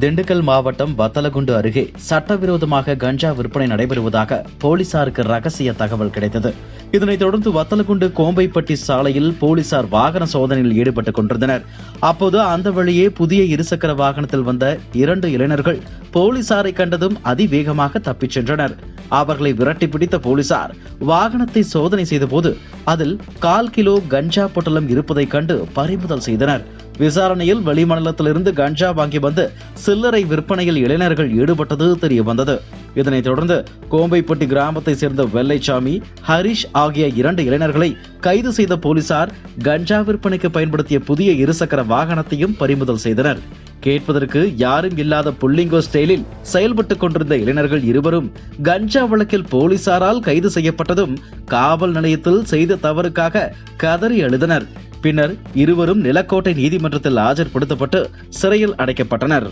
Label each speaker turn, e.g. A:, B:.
A: திண்டுக்கல் மாவட்டம் வத்தலகுண்டு அருகே சட்டவிரோதமாக கஞ்சா விற்பனை நடைபெறுவதாக போலீசாருக்கு ரகசிய தகவல் கிடைத்தது. இதனைத் தொடர்ந்து வத்தலகுண்டு கோம்பைப்பட்டி சாலையில் போலீசார் வாகன சோதனையில் ஈடுபட்டுக் கொண்டிருந்தனர். அப்போது அந்த வழியே புதிய இருசக்கர வாகனத்தில் வந்த 2 இளைஞர்கள் போலீசாரை கண்டதும் அதிவேகமாக தப்பிச் சென்றனர். அவர்களை விரட்டி பிடித்த போலீசார் வாகனத்தை சோதனை செய்தபோது அதில் 1/4 கிலோ கஞ்சா பொட்டலம் இருப்பதைக் கண்டு பறிமுதல் செய்தனர். விசாரணையில் வெளிமாநிலத்திலிருந்து கஞ்சா வாங்கி வந்து சில்லறை விற்பனையில் இளைஞர்கள் ஈடுபட்டது தெரிய வந்தது. இதனைத் தொடர்ந்து கோம்பைப்பட்டி கிராமத்தை சேர்ந்த வெள்ளைச்சாமி, ஹரிஷ் ஆகிய 2 இளைஞர்களை கைது செய்த போலீசார் கஞ்சா விற்பனைக்கு பயன்படுத்திய புதிய இருசக்கர வாகனத்தையும் பறிமுதல் செய்தனர். கேட்பதற்கு யாரும் இல்லாத புள்ளிங்கோ ஸ்டைலில் செயல்பட்டுக் கொண்டிருந்த இளைஞர்கள் இருவரும் கஞ்சா வழக்கில் போலீசாரால் கைது செய்யப்பட்டதும் காவல் நிலையத்தில் செய்த தவறுக்காக கதறி அழுதனர். பின்னர் இருவரும் நிலக்கோட்டை நீதிமன்றத்தில் ஆஜர்படுத்தப்பட்டு சிறையில் அடைக்கப்பட்டனர்.